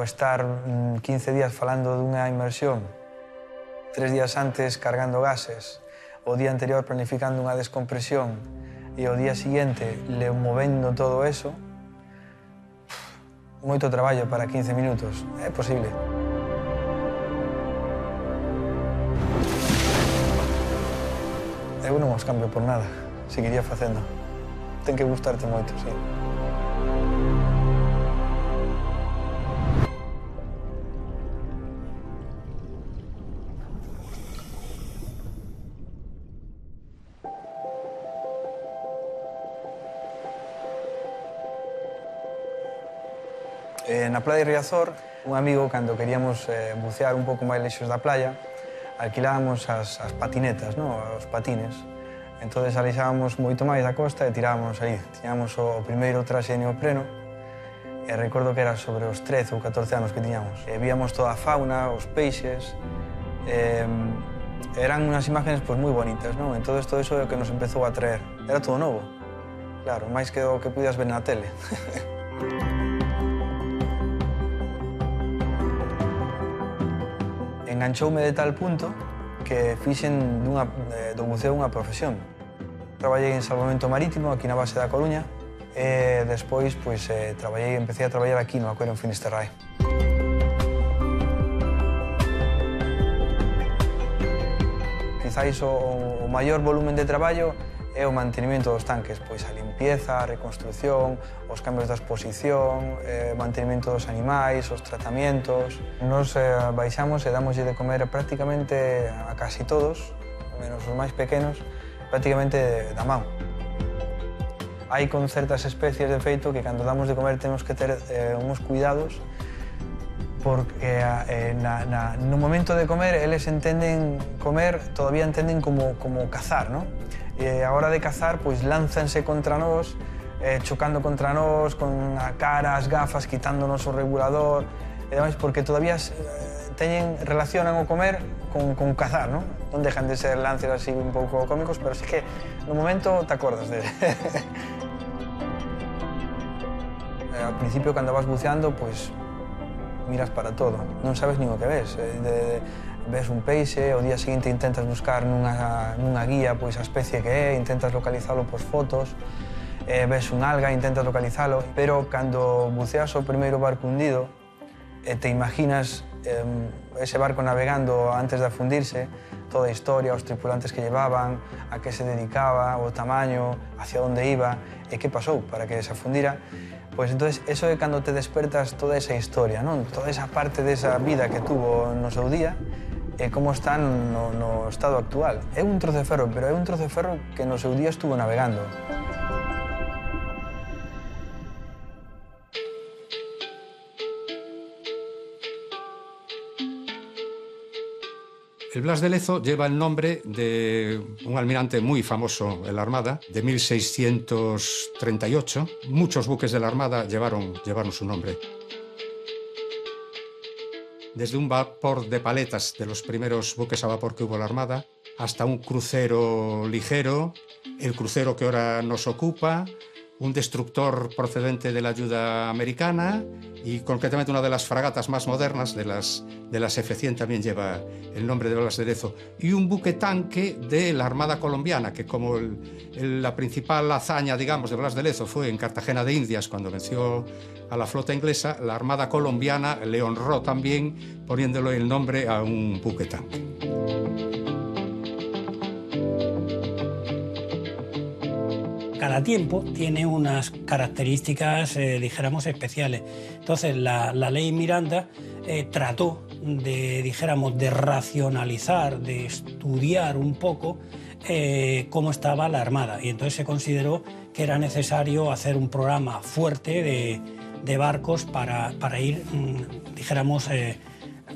estar 15 días falando dunha inmersión, 3 días antes cargando gases, o día anterior planificando unha descompresión e o día siguiente le movendo todo eso, moito traballo para 15 minutos. É posible. Eu non os cambio por nada, seguiría facendo. Ten que gustarte moito, sí. Na playa de Riazor, un amigo, cando queríamos bucear un pouco máis lexos da playa, alquilábamos as patinetas, os patines. Entón, alixábamos moito máis da costa e tirábamos aí. Tiñamos o primeiro traxe de neopreno e recordo que era sobre os 13 ou 14 anos que tiñamos. Víamos toda a fauna, os peixes, eran unhas imágenes moi bonitas, non? Entón, todo iso é o que nos empezou a atraer. Era todo novo, claro, máis que o que podías ver na tele. Enganchoume de tal punto que fixen do buceo unha profesión. Traballei en salvamento marítimo aquí na base da Coruña e despois empecé a traballar aquí no Aquarium Finisterrae. Quizáis o maior volumen de traballo é o mantenimento dos tanques, pois a limpieza, a reconstrucción, os cambios da exposición, o mantenimento dos animais, os tratamientos. Nos baixamos e damoslle de comer prácticamente a casi todos, menos os máis pequenos, prácticamente da man. Hai con certas especies, de feito, que cando damos de comer temos que ter uns cuidados porque no momento de comer eles entenden comer, todavía entenden como cazar, non? E a hora de cazar, pois lánzanse contra nós, chocando contra nós, con a cara, as gafas, quitándonos o regulador, e demais, porque todavía relacionan o comer con cazar, non? Non dejan de ser lances así un pouco cómicos, pero sí que no momento te acordas de... Al principio, cando vas buceando, pois miras para todo, non sabes nin o que ves. Ves un peixe, o día seguinte intentas buscar nunha guía pois a especie que é, intentas localizalo por fotos, ves un alga, intentas localizalo, pero cando buceas o primeiro barco hundido e te imaginas ese barco navegando antes de afundirse, toda a historia, os tripulantes que llevaban, a que se dedicaba, o tamaño, hacia onde iba e que pasou para que se afundira, pois entonces eso é cando te despertas toda esa historia, non? Toda esa parte desa vida que tuvo no seu día e como está no estado actual. É un trozo de ferro, pero é un trozo de ferro que no seu día estuvo navegando. El Blas de Lezo lleva el nombre de un almirante muy famoso en la Armada, de 1638. Muchos buques de la Armada llevaron su nombre. Desde un vapor de paletas, de los primeros buques a vapor que hubo en la Armada, hasta un crucero ligero, el crucero que ahora nos ocupa, un destructor procedente de la ayuda americana y concretamente una de las fragatas más modernas, de las F-100, también lleva el nombre de Blas de Lezo, y un buque tanque de la Armada colombiana, que como la principal hazaña, digamos, de Blas de Lezo fue en Cartagena de Indias, cuando venció a la flota inglesa, la Armada colombiana le honró también poniéndole el nombre a un buque tanque. Cada tiempo tiene unas características, dijéramos, especiales. Entonces, la ley Miranda trató de racionalizar, de estudiar un poco cómo estaba la Armada. Y entonces se consideró que era necesario hacer un programa fuerte de barcos para ir, dijéramos,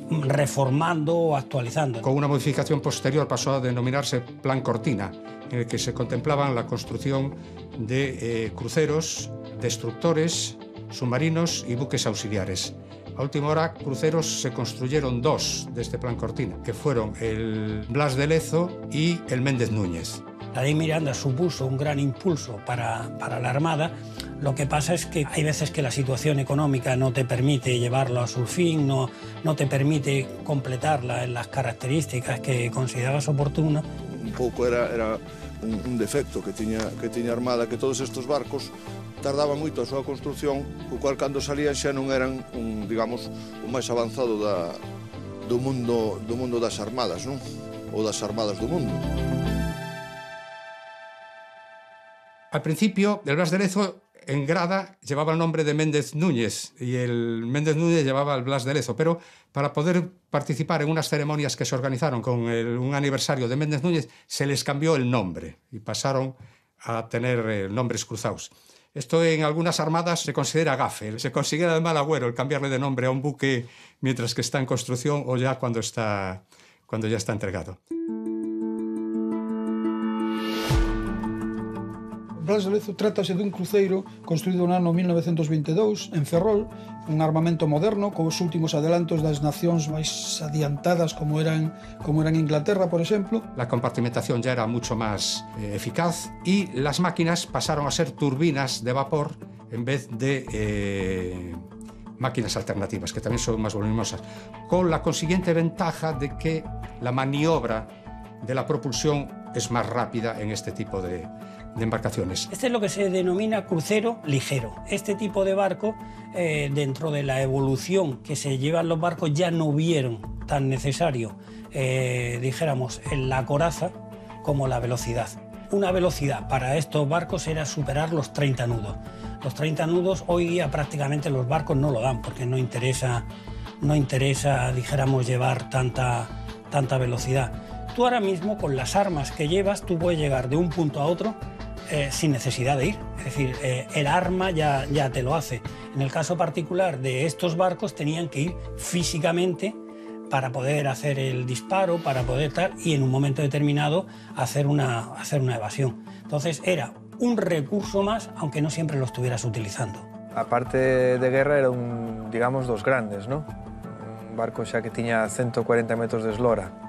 reformando o actualizando. Con una modificación posterior pasó a denominarse Plan Cortina, en el que se contemplaban la construcción de cruceros, destructores, submarinos y buques auxiliares. A última hora, cruceros se construyeron 2 de este Plan Cortina, que fueron el Blas de Lezo y el Méndez Núñez. La ley Miranda supuso un gran impulso para la Armada Lo que pasa es que hay veces que la situación económica no te permite llevarlo a su fin, no te permite completarla en las características que considerabas oportunas. Un pouco era un defecto que tiña a Armada, que todos estes barcos tardaban moito a súa construción, o cual cando salían xa non eran digamos, o máis avanzado do mundo das armadas, non? Ou das armadas do mundo. Al principio, el Blas de Lezo en grada llevaba el nombre de Méndez Núñez y el Méndez Núñez llevaba el Blas de Lezo, pero para poder participar en unas ceremonias que se organizaron con un aniversario de Méndez Núñez se les cambió el nombre y pasaron a tener nombres cruzados. Esto en algunas armadas se considera gafe, se considera de mal agüero el cambiarle de nombre a un buque mientras que está en construcción o ya cuando ya está entregado. Blas de Lezo trátase dun cruceiro construído no ano 1922 en Ferrol, un armamento moderno cos últimos adelantos das nacións máis adiantadas como eran Inglaterra, por exemplo. La compartimentación ya era mucho más eficaz y las máquinas pasaron a ser turbinas de vapor en vez de máquinas alternativas, que también son más voluminosas, con la consiguiente ventaja de que la maniobra de la propulsión es más rápida en este tipo de embarcaciones. Este es lo que se denomina crucero ligero. Este tipo de barco, dentro de la evolución que se llevan los barcos, ya no vieron tan necesario, dijéramos, en la coraza como la velocidad. Una velocidad para estos barcos era superar los 30 nudos. Los 30 nudos hoy día prácticamente los barcos no lo dan porque no interesa, dijéramos, llevar tanta velocidad. Tú ahora mismo, con las armas que llevas, tú puedes llegar de un punto a otro sin necesidad de ir. Es decir, el arma ya te lo hace. En el caso particular de estos barcos tenían que ir físicamente para poder hacer el disparo, para poder tal, y en un momento determinado hacer una evasión. Entonces era un recurso más, aunque no siempre lo estuvieras utilizando. A parte de guerra era digamos, dos grandes, ¿no? Un barco xa que tiña 140 metros de eslora,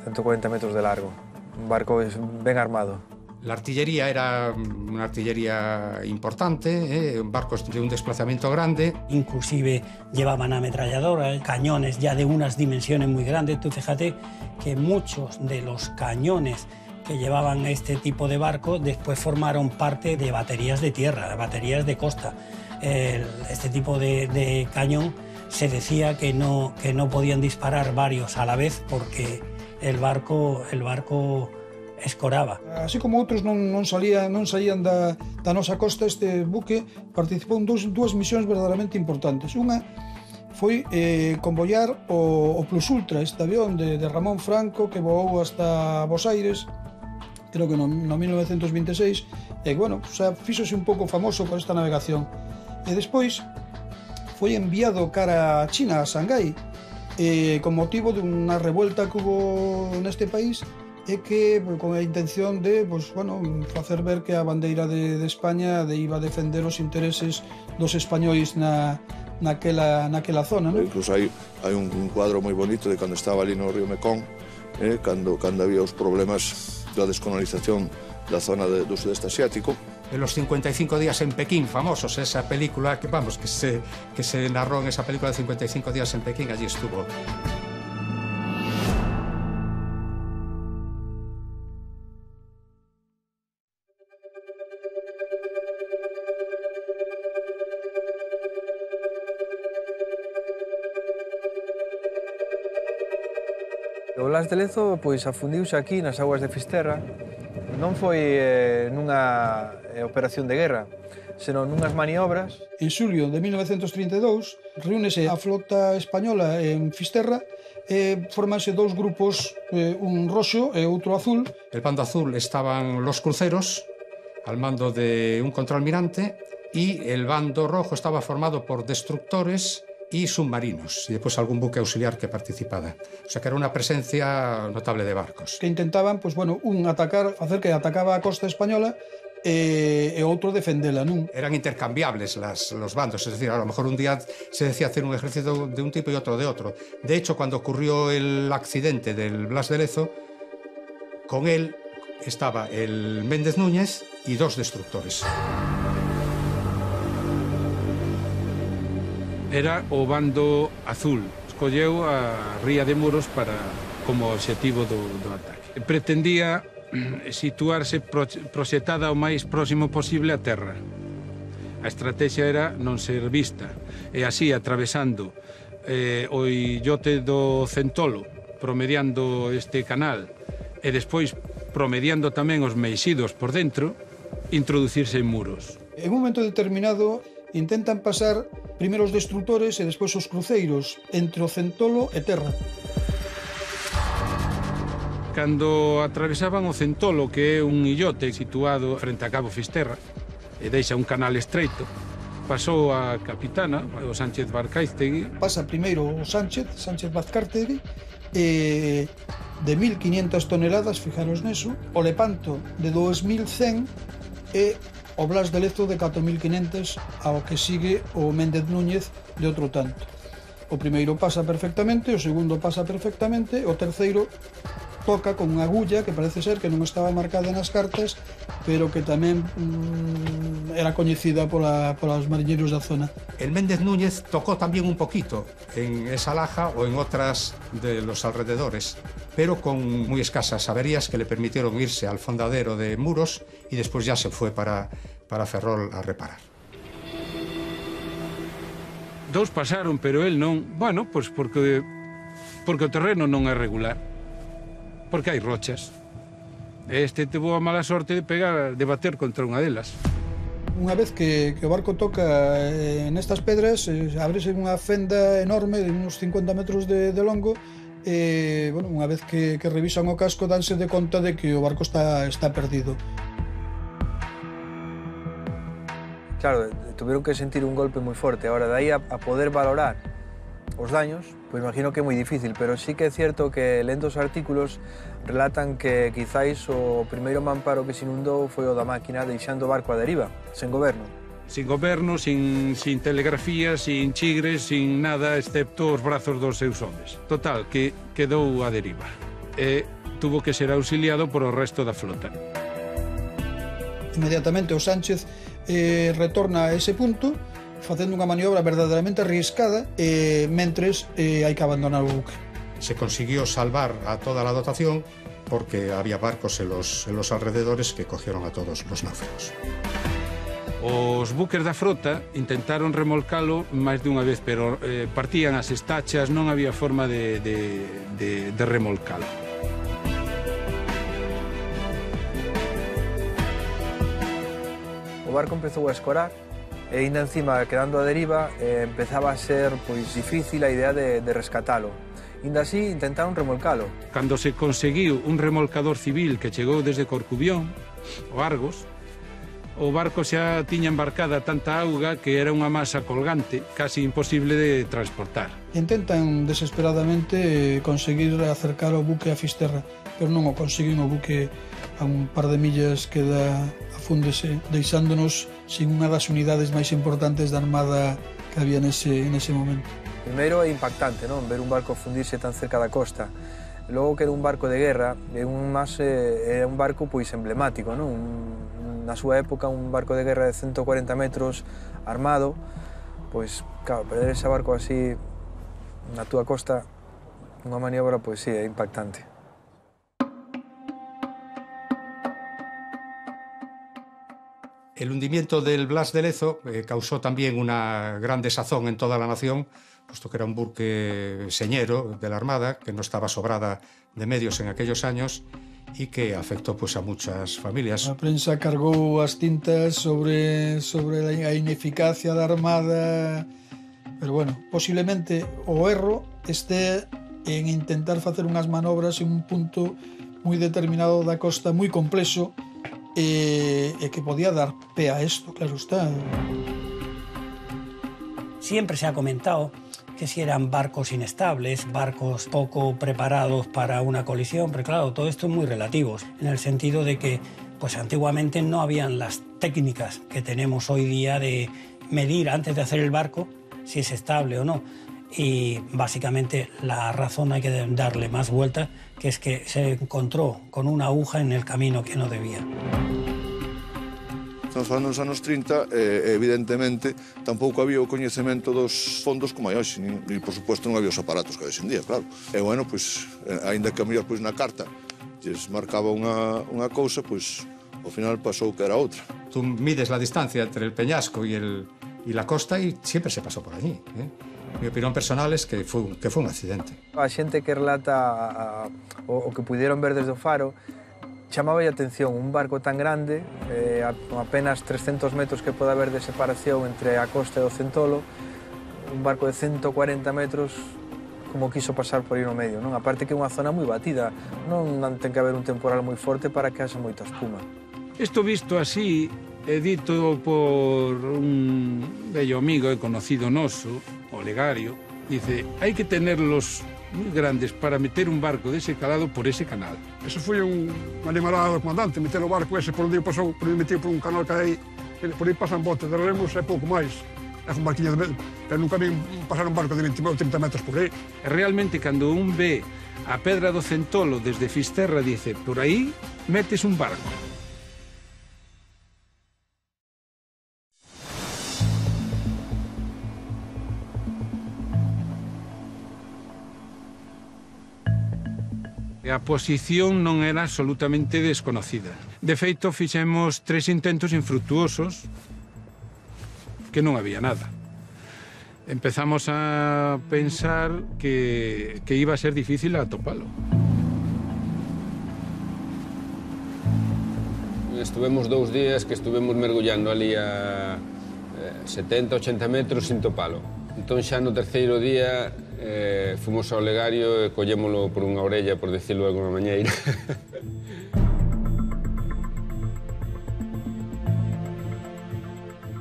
140 metros de largo. Un barco ben armado. La artillería era una artillería importante, barcos de un desplazamiento grande. Inclusive llevaban ametralladoras, cañones ya de unas dimensiones muy grandes. Tú fíjate que muchos de los cañones que llevaban este tipo de barcos después formaron parte de baterías de tierra, baterías de costa. Este tipo de cañón se decía que no podían disparar varios a la vez porque el barco escoraba. Así como outros non saían da nosa costa, este buque participou en dúas misións verdadeiramente importantes. Unha foi convoiar o Plus Ultra, este avión de Ramón Franco que voou hasta Bos Aires, creo que no 1926, e bueno, xa fíxose un pouco famoso por esta navegación. E despois foi enviado cara a China, a Shanghái, con motivo dunha revuelta que hubo neste país e que con a intención de facer ver que a bandeira de España iba a defender os intereses dos españois naquela zona, ¿no? Incluso hai un cuadro moi bonito de cando estaba ali no río Mekong, cando había os problemas da descolonización da zona do sudeste asiático. En los 55 días en Pekín, famosos, esa película que se narró en esa película de 55 días en Pekín, allí estuvo. O Blas de Lezo afundiuse aquí nas aguas de Fisterra. Non foi nunha operación de guerra, senón nunhas maniobras. En xulio de 1932 reúnese a flota española en Fisterra e formanse dous grupos, un roxo e outro azul. El bando azul estaban los cruceros al mando de un contraalmirante y el bando rojo estaba formado por destructores y submarinos, y después algún buque auxiliar que participara. O sea que era una presencia notable de barcos. Que intentaban, hacer que atacaba a costa española e outro defendela, non? Eran intercambiables los bandos, es decir, a lo mejor un día se decía hacer un ejército de un tipo y otro de otro. De hecho, cuando ocurrió el accidente del Blas de Lezo, con él estaba el Méndez Núñez y dos destructores. era o bando azul. Escolleu a ría de Muros como obxectivo do ataque. Pretendía situarse proxetada o máis próximo posible á terra. A estrategia era non ser vista, e así, atravesando o illote do Centolo, promediando este canal, e despois promediando tamén os meixidos por dentro, introducirse en Muros. En un momento determinado intentan pasar primeiro os destrutores e despois os cruceiros entre o Centolo e terra. Cando atravesaban o Centolo, que é un illote situado frente a Cabo Fisterra, e deixa un canal estreito, pasou a capitana, o Sánchez Barcáiztegui. Pasa primeiro o Sánchez Barcáiztegui, de 1.500 toneladas, fijaros neso, o Lepanto de 2.100 e o Blas de Lezo de 4.500, ao que sigue o Méndez Núñez de outro tanto. O primeiro pasa perfectamente, o segundo pasa perfectamente, o terceiro toca con unha agulla que parece ser que non estaba marcada nas cartas, pero que tamén era coñecida polos mariñeiros da zona. El Méndez Núñez tocó también un poquito en esa laja o en otras de los alrededores, pero con muy escasas averías que le permitieron irse al fondadero de Muros y después ya se fue para Ferrol a reparar. Dous pasaron, pero el non. Bueno, pois porque o terreno non é regular. Porque hai rochas. Este teve a mala sorte de bater contra unha delas. Unha vez que o barco toca nestas pedras, ábrese unha fenda enorme de uns 50 metros de longo, e, bueno, unha vez que revisan o casco, danse de conta de que o barco está perdido. Claro, tuvieron que sentir un golpe moi forte. Ahora, de aí a poder valorar os daños, pois imagino que é moi difícil, pero sí que é cierto que lendo os artículos relatan que quizáis o primeiro mamparo que se inundou foi o da máquina deixando o barco a deriva, sen goberno. Sin goberno, sin telegrafía, sin chigres, sin nada, excepto os brazos dos seus homes. Total, que quedou a deriva. E tuvo que ser auxiliado por o resto da flota. Inmediatamente o Sánchez retorna a ese punto, facendo unha maniobra verdadeiramente arriscada, mentres hai que abandonar o buque. Se consiguió salvar a toda la dotación porque había barcos en los alrededores que cogieron a todos los náufragos. Os buques da frota intentaron remolcalo máis dunha vez, pero partían as estachas, non había forma de remolcalo. O barco empezou a escorar e ainda encima, quedando a deriva, empezaba a ser pois difícil a idea de rescatalo. Ainda así, intentaron remolcalo. Cando se conseguiu un remolcador civil que chegou desde Corcubión, o Argos, o barco xa tiña embarcada tanta auga que era unha masa colgante, casi imposible de transportar. Intentan desesperadamente conseguir acercar o buque a Fisterra, pero non o consiguen. O buque a un par de millas queda afúndese, deixándonos sin unha das unidades máis importantes da Armada que había nese momento. Primeiro é impactante, non? Ver un barco fundirse tan cerca da costa. Logo que era un barco de guerra, é un barco pois emblemático, non? Na súa época, un barco de guerra de 140 metros armado, pois, claro, perder ese barco así na túa costa, unha maniobra, pois sí, é impactante. El hundimiento del Blas de Lezo causó también una gran desazón en toda la nación, puesto que era un buque señero de la Armada, que no estaba sobrada de medios en aquellos años y que afectó pues, a muchas familias. A prensa cargou as tintas sobre a ineficacia da Armada, pero bueno, posiblemente o erro este en intentar facer unhas manobras en un punto moi determinado da costa, moi complexo, e que podía dar pé a esto, claro está. Siempre se ha comentado que si eran barcos inestables, barcos poco preparados para una colisión, pero claro, todo esto es muy relativo, en el sentido de que pues antiguamente no habían las técnicas que tenemos hoy día de medir antes de hacer el barco si es estable o no. Y básicamente la razón hay que darle más vuelta, que es que se encontró con una aguja en el camino que no debía. Estamos falando dos anos 30 e, evidentemente, tampouco había o coñecemento dos fondos como hai hoxe, e, por suposto, non había os aparatos que hai hoxe en día, claro. E, bueno, pois, aínda que a mellor, pois, na carta lles marcaba unha cousa, pois, ao final pasou que era outra. Tú mides la distancia entre el peñasco y la costa y siempre se pasó por allí, ¿eh? Mi opinión personal es que fue un accidente. A xente que relata o que pudieron ver desde o faro chamaba a atención un barco tan grande, con apenas 300 metros que pode haber de separación entre a costa e o Centolo, un barco de 140 metros como quiso pasar por aí no medio, non? Aparte que é unha zona moi batida, non ten que haber un temporal moi forte para que haxa moita espuma. Isto visto así, é dito por un bello amigo e conocido noso, Olegario, dice, hai que tenerlos moi grandes para meter un barco dese calado por ese canal. Eso foi unha animalada do comandante, meter o barco ese por onde pasou, por onde metido por un canal que hai, por aí pasan botes de remos e pouco máis. É un barquinho de medio, pero nunca vi pasar un barco de 20 ou 30 metros por aí. E realmente, cando un ve a Pedra do Centolo desde Fisterra, dice, por aí metes un barco. A posición non era absolutamente desconocida. De feito, fixemos 3 intentos infructuosos que non había nada. Empezamos a pensar que iba a ser difícil atopalo. Estuvemos 2 días que estuvemos mergullando ali a 70, 80 metros sin topalo. Entón xa no terceiro día fomos ao Olegario e collémolo por unha orella, por decirlo de alguna maneira.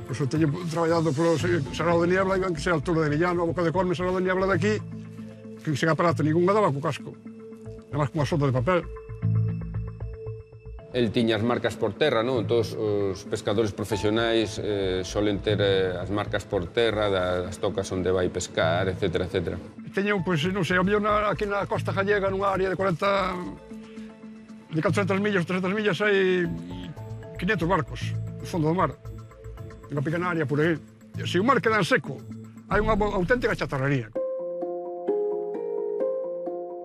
Pois eu teño traballado polo Serrado de Niebla, que sei a altura de Villano, a Boca de Corme, Serrado de Niebla daqui, que sen aparato ningún daba co casco. Además, con unha sonda de papel. El tiña as marcas por terra, non? Todos os pescadores profesionais solen ter as marcas por terra das tocas onde vai pescar, etc, etc. Teño, pois, non sei, o mellor aquí na costa gallega, nunha área de 400 millas ou 300 millas, hai 500 barcos no fondo do mar. Unha pequena área por aí. Se o mar queda en seco, hai unha auténtica chatarrería.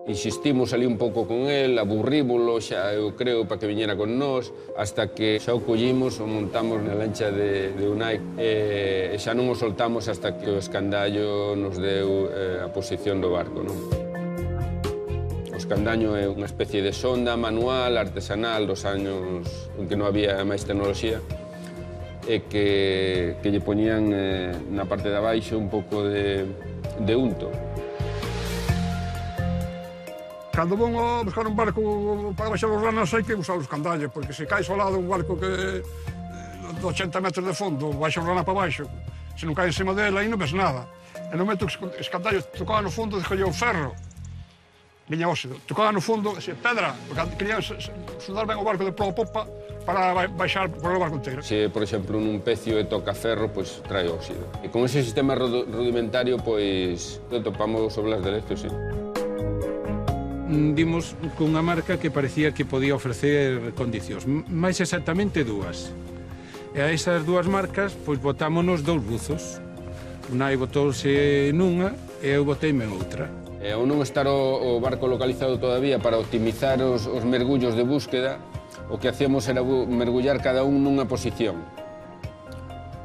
Insistimos ali un pouco con el, aburrímolo xa, eu creo, para que viñera con nós, hasta que xa o collimos, o montamos na lancha de Unai e xa non o soltamos hasta que o escandallo nos deu a posición do barco, non? O escandaño é unha especie de sonda manual, artesanal, dos años en que non había máis tecnoloxía, e que lle poñían na parte de abaixo un pouco de unto. Cando vão a buscar un barco para baixar os ranas hai que usar os candallos, porque se caes ao lado un barco que de 80 metros de fondo, baixa o rana para baixo, se non cae encima dela aí non ves nada. E no momento que os candallos tocaban no fondo, descolleu o ferro, viña óxido, tocaban no fondo, pedra, porque querían sudar ben o barco de proa a popa para baixar por o barco inteiro. Se, por exemplo, nun pecio e toca ferro, pois trae óxido. E con ese sistema rudimentario, pois, topamos o Blas de Lezo, sí. Dimos cunha marca que parecía que podía ofrecer condicións, máis exactamente 2. E a esas 2 marcas, pois, botámonos 2 buzos. Unai botouse nunha e eu boteime en outra. E ao non estar o barco localizado todavía para optimizar os mergullos de búsqueda, o que hacíamos era mergullar cada un nunha posición.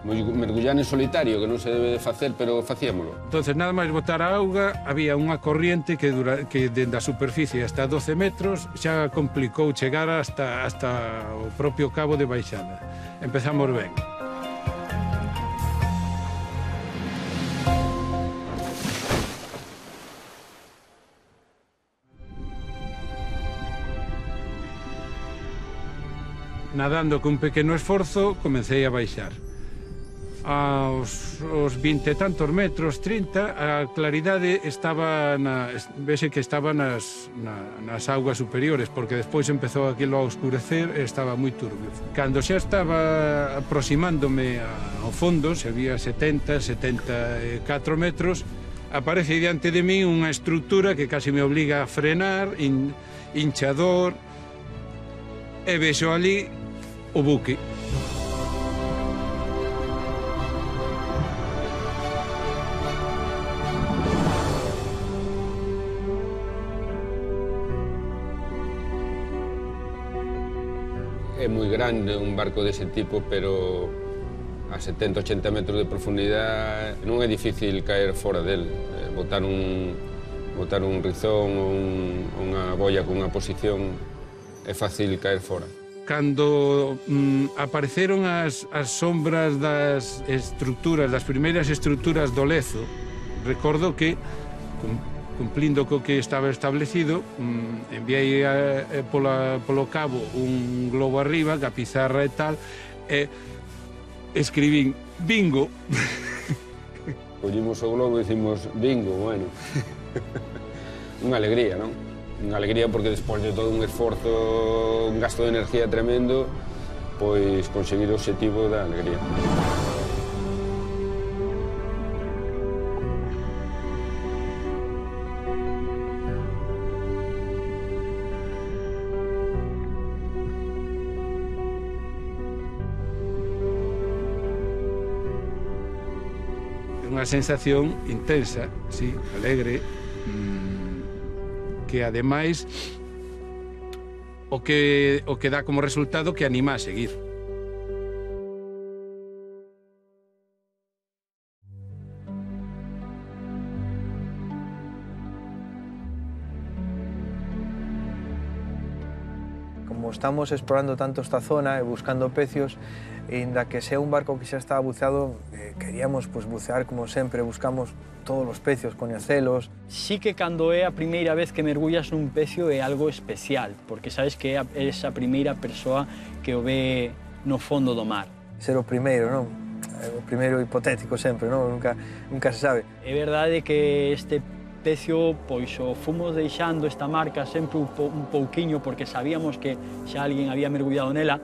Mergullar en solitario, que non se debe de facer, pero facíamolo. Entonces, nada máis botar a auga, había unha corriente que dende a superficie hasta 12 metros xa complicou chegar hasta o propio cabo de baixada. Empezamos ben. Nadando con pequeno esforzo, comecei a baixar. Aos 20 e tantos metros, 30, a claridade estaba vese que estaba nas augas superiores, porque despois empezou aquilo a oscurecer e estaba moi turbio. Cando xa estaba aproximándome ao fondo, se había 70, 74 metros, aparece diante de mí unha estrutura que casi me obliga a frenar, hinchador, e vexo ali o buque. é moi grande un barco dese tipo, pero a 70-80 metros de profundidade non é difícil caer fora del. Botar un rizón ou unha boia con unha posición é fácil caer fora. Cando apareceron as sombras das estruturas, das primeiras estruturas do lezo, recordo que, cumplindo co que estaba establecido, enviei polo cabo un globo arriba, ca pizarra e tal, e escribín bingo. Collimos o globo e dicimos bingo, bueno. Unha alegría, non? Unha alegría porque despois de todo un esforzo, un gasto de energía tremendo, pois conseguir o obxectivo da alegría. Unha sensación intensa, sí, alegre, que ademais o que dá como resultado que anima a seguir. Como estamos explorando tanto esta zona e buscando pecios, inda que sea un barco que xa está buceado, queríamos bucear como sempre, buscamos todos os pecios, coñecelos. Sí que cando é a primeira vez que mergullas nun pecio é algo especial, porque sabes que é esa primeira persoa que o ve no fondo do mar. Ser o primeiro, non? O primeiro hipotético sempre, non? Nunca se sabe. É verdade que este pecio, pois o fomos deixando esta marca sempre un pouquiño porque sabíamos que xa alguén había mergullado nela,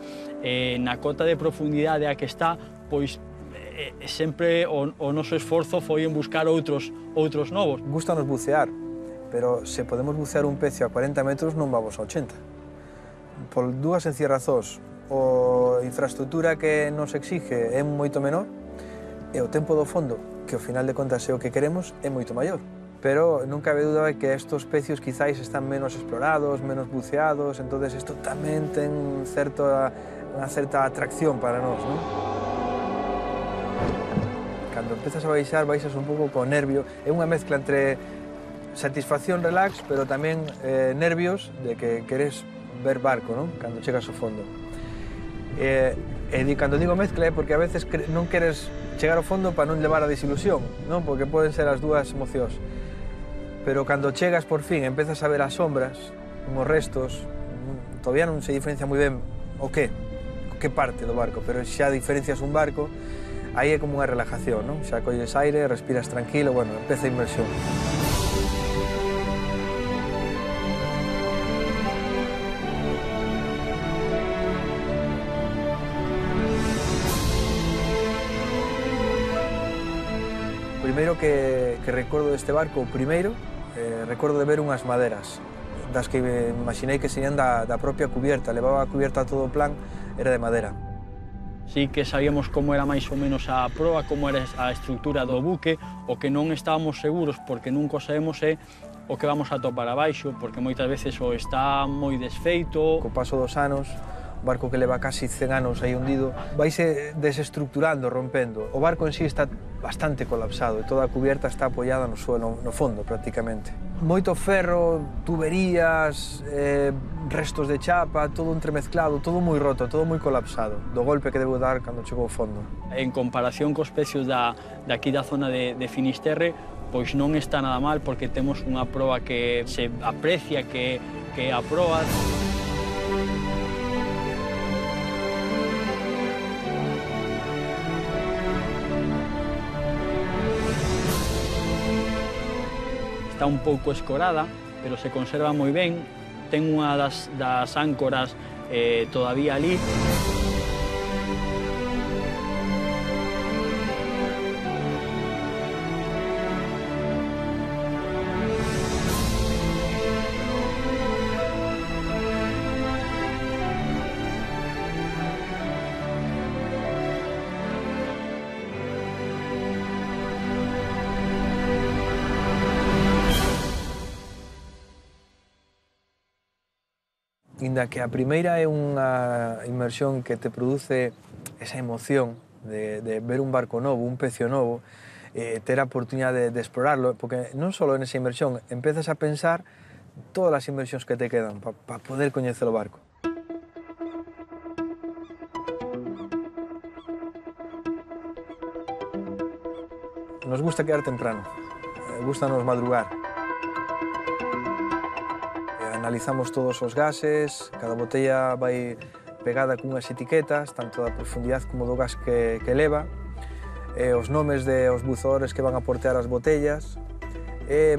na cota de profundidade a que está, pois sempre o noso esforzo foi en buscar outros novos. Gústanos bucear, pero se podemos bucear un pecio a 40 metros non vamos a 80. Por dúas sencillas razóns, a infraestructura que nos exige é moito menor e o tempo do fondo, que ao final de contas é o que queremos, é moito maior. Pero non cabe dúda de que estos pecios quizáis están menos explorados, menos buceados, entonces isto tamén ten unha certa atracción para nós, non? Cando empezas a baixas un pouco con nervio, é unha mezcla entre satisfacción, relax, pero tamén nervios de que queres ver barco, non? Cando chegas ao fondo. Cando digo mezcla é porque a veces non queres chegar ao fondo para non levar a desilusión, non? Porque poden ser as dúas emocións. Pero cando chegas por fin, empezas a ver as sombras, os restos, todavía non se diferencia moi ben o que parte do barco, pero xa diferencias un barco, aí é como unha relajación, non? Xa colles aire, respiras tranquilo, bueno, empeza a inmersión. O primeiro que recordo deste barco, recordo de ver unhas maderas, das que me imaginei que serían da propia cubierta, levaba a cubierta todo o plan, era de madera. Sí que sabíamos como era máis ou menos a proa, como era a estrutura do buque, o que non estábamos seguros, porque nunca sabemos é o que vamos a topar abaixo, porque moitas veces o está moi desfeito. Co paso dos anos, un barco que leva casi 100 anos aí hundido, vaise desestructurando, rompendo. O barco en sí está bastante colapsado e toda a cubierta está apoiada no suelo, no fondo prácticamente. Moito ferro, tuberías, restos de chapa, todo entremezclado, todo moi roto, todo moi colapsado, do golpe que debo dar cando chegou ao fondo. En comparación cos pecios daqui da zona de Finisterre, pois non está nada mal porque temos unha proa que se aprecia que é a proa. Está un pouco escorada, pero se conserva moi ben. Ten unha das áncoras todavía ali. Inda que a primeira é unha inmersión que te produce esa emoción de ver un barco novo, un pecio novo, ter a oportunidade de explorarlo, porque non só nesa inmersión, empezas a pensar todas as inmersións que te quedan para poder coñecer o barco. Nos gusta quedar temprano, gustanos madrugar. Analizamos todos os gases, cada botella vai pegada cunhas etiquetas, tanto da profundidade como do gas que leva, os nomes dos buzadores que van a portear as botellas,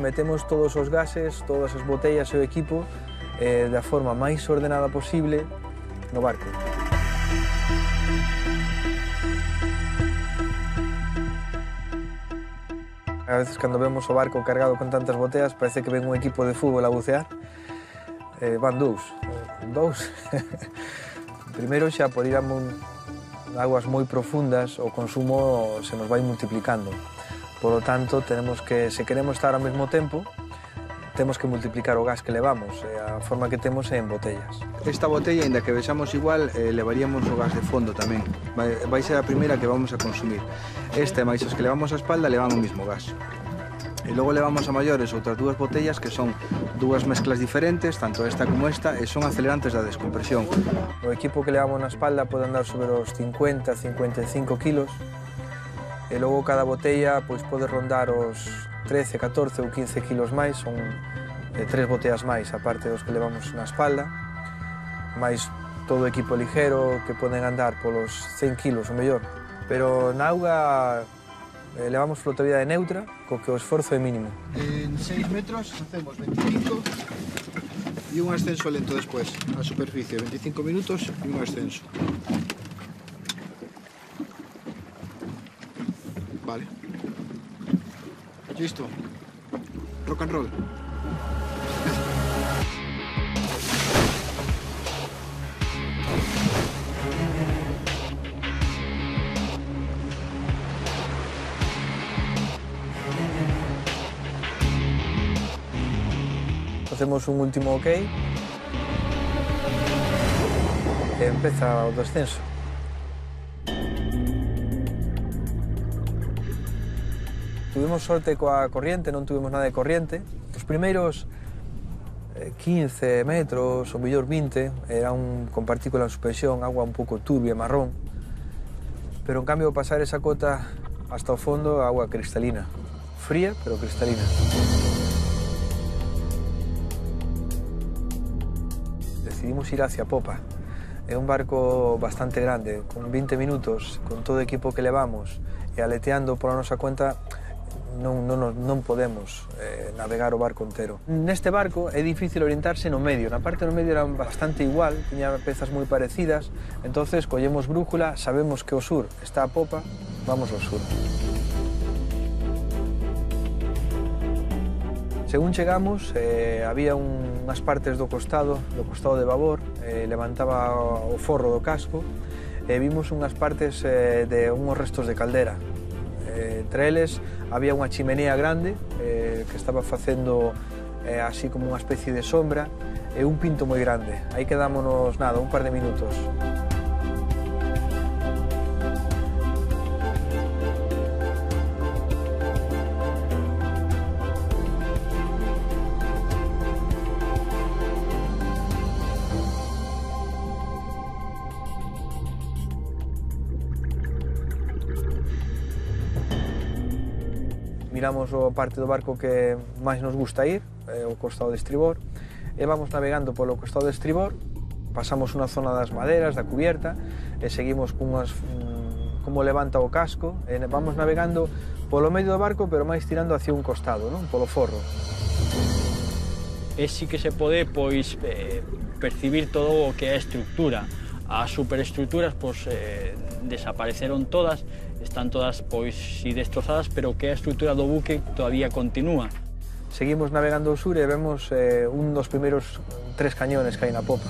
metemos todos os gases, todas as botellas e o equipo da forma máis ordenada posible no barco. A veces, cando vemos o barco cargado con tantas botellas, parece que ven un equipo de fútbol a bucear. Van dous. Primeiro, xa por ir a aguas moi profundas, o consumo se nos vai multiplicando. Por lo tanto, tenemos que, se queremos estar ao mesmo tempo, temos que multiplicar o gas que levamos, a forma que temos é en botellas. Esta botella, ainda que vexamos igual, levaríamos o gas de fondo tamén. Vai ser a primeira que vamos a consumir. Esta e máis as que levamos a espalda levan o mismo gas. E logo levamos a maiores outras dúas botellas que son dúas mezclas diferentes, tanto esta como esta, e son acelerantes da descompresión. O equipo que levamos na espalda pode andar sobre os 50-55 kilos, e logo cada botella pois, pode rondar os 13, 14 ou 15 kilos máis, son 3 botellas máis, aparte dos que levamos na espalda, máis todo o equipo ligero que poden andar polos 100 kilos ou mellor. Pero na auga levamos flotabilidade neutra, co que o esforzo é mínimo. En 6 metros hacemos 25 e un ascenso lento despois, a superficie, 25 minutos e un ascenso. Vale. Listo. Rock and roll. Hacemos un último ok e empeza o descenso. Tuvimos sorte coa corriente, non tuvimos nada de corriente. Os primeiros 15 metros, ou mellor 20, era con partícula en suspensión, agua un pouco turbia, marrón. Pero en cambio, pasar esa cota hasta o fondo, agua cristalina. Fría, pero cristalina. Decidimos ir hacia popa. É un barco bastante grande, con 20 minutos, con todo o equipo que levamos, e aleteando pola nosa cuenta, non podemos navegar o barco entero. Neste barco é difícil orientarse no medio. Na parte no medio era bastante igual, tiña pezas moi parecidas, entonces collemos brújula, sabemos que o sur está a popa, vamos ao sur. Según chegamos, había unhas partes do costado de babor, levantaba o forro do casco, e vimos unhas partes de unhos restos de caldera. Entre eles había unha chimenea grande que estaba facendo así como unha especie de sombra e un pinto moi grande. Aí quedámonos, nada, un par de minutos. Miramos a parte do barco que máis nos gusta ir, o costado de estribor, e vamos navegando polo costado de estribor, pasamos unha zona das maderas, da cubierta, e seguimos como levanta o casco, e vamos navegando polo medio do barco, pero máis tirando hacia un costado, non? Polo forro. E sí que se pode pois, percibir todo o que é a estructura. As superestructuras pois, desapareceron todas, están todas pois si destrozadas, pero que a estructura do buque todavía continúa. Seguimos navegando ao sur e vemos un dos primeiros 3 cañones que hai na popa.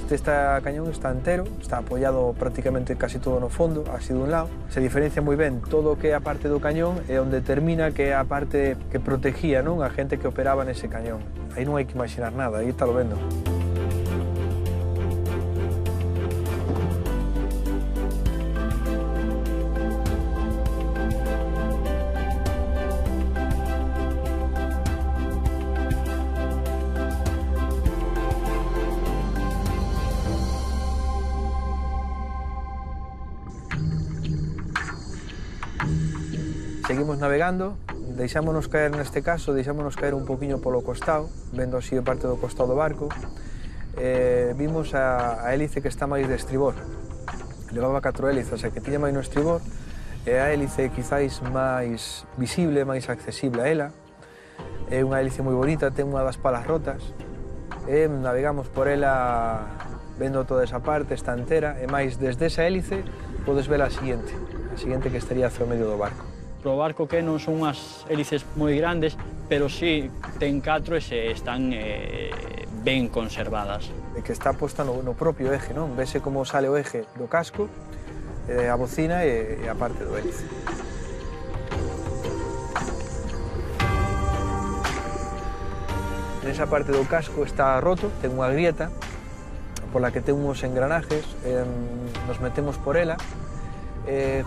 Este cañón está entero, está apoiado prácticamente casi todo no fondo, así dun lado. Se diferencia moi ben todo o que é a parte do cañón e onde termina que é a parte que protegía, non, a gente que operaba nese cañón. Aí non hai que imaginar nada, aí está lo vendo. Seguimos navegando, deixámonos caer neste caso, deixámonos caer un poquinho polo costado, vendo así parte do costado do barco. Vimos a hélice que está máis de estribor. Levaba 4 hélices, a que tiña máis no estribor, é a hélice quizáis máis visible, máis accesible a ela. É unha hélice moi bonita, ten unha das palas rotas. Navegamos por ela vendo toda esa parte, está entera, e máis desde esa hélice podes ver a seguinte que estaría hacia o medio do barco. O barco que non son unhas hélices moi grandes, pero sí ten 4 e están ben conservadas. E que está posta no propio eje, non? Vese como sale o eje do casco, a bocina e a parte do hélice. Nesa parte do casco está roto, ten unha grieta pola que ten uns engranajes, nos metemos por ela,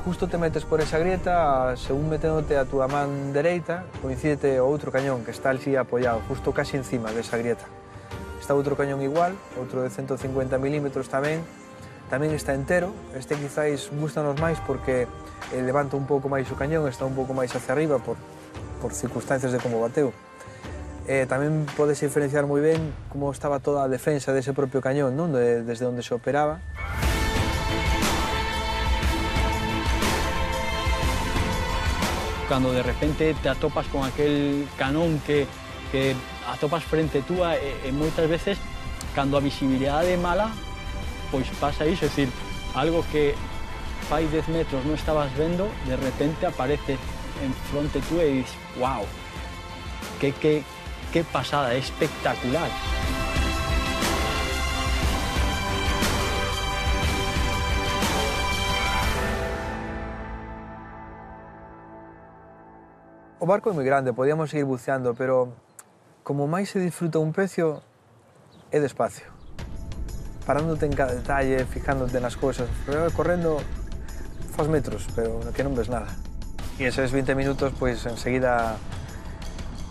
justo te metes por esa grieta, según meténdote a túa man dereita, coincídete o outro cañón que está así apoiado, justo casi encima desa grieta. Está outro cañón igual, outro de 150 milímetros tamén está entero. Este quizáis gustanos máis porque levanta un pouco máis o cañón, está un pouco máis hacia arriba por circunstancias de como bateu. Tamén podes diferenciar moi ben como estaba toda a defensa dese propio cañón, non? Desde onde se operaba. Cando de repente te atopas con aquel canón que atopas frente túa e moitas veces, cando a visibilidade é mala, pois pasa iso, é dicir, algo que fai 10 metros non estabas vendo, de repente aparece en fronte túa e dices, wow, que pasada, é espectacular. O barco é moi grande, podíamos seguir buceando, pero como máis se disfruta un pecio, é despacio. Parándote en cada detalle, fijándote nas cousas, correndo faz metros, pero que non ves nada. E eses 20 minutos, pois, enseguida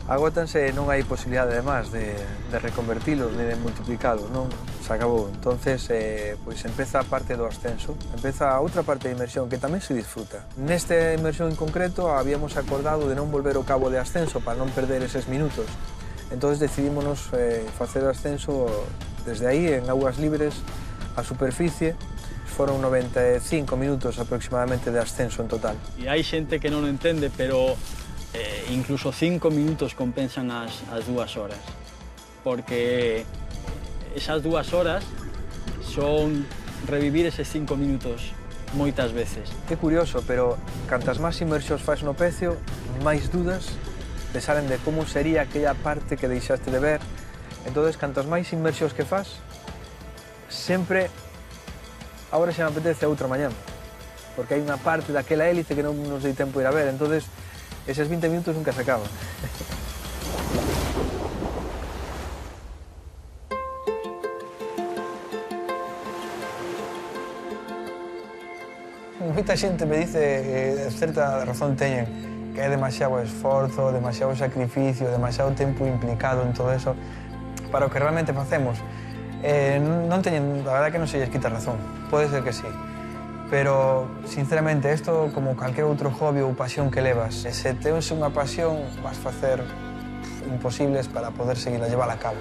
agótanse e non hai posibilidade, además, de reconvertilos ni de multiplicalos, non? Se acabou. Entonces, pois empeza a parte do ascenso, empeza a outra parte de inmersión que tamén se disfruta. Nesta inmersión en concreto, habíamos acordado de non volver ao cabo de ascenso para non perder eses minutos. Entonces decidímonos facer o ascenso desde aí, en augas libres, a superficie. Foron 95 minutos aproximadamente de ascenso en total. E hai xente que non o entende, pero incluso 5 minutos compensan as 2 horas, porque esas 2 horas son revivir eses 5 minutos moitas veces. É curioso, pero cantas máis inmersións faz no pecio, máis dudas te salen de como sería aquella parte que deixaste de ver. Entonces, cantas máis inmersións que faz, sempre agora xa me apetece a outra mañán, porque hai unha parte daquela hélice que non nos dei tempo ir a ver. Entonces, eses 20 minutos nunca se acaban. Moita xente me dice, certa razón teñen, que é demasiado esforzo, demasiado sacrificio, demasiado tempo implicado en todo eso para o que realmente facemos. Non teñen, a verdade que non se lles quita razón, pode ser que sí. Pero, sinceramente, isto, como calquer outro hobby ou pasión que levas, se tens unha pasión, vas facer imposibles para poder seguir a llevar a cabo.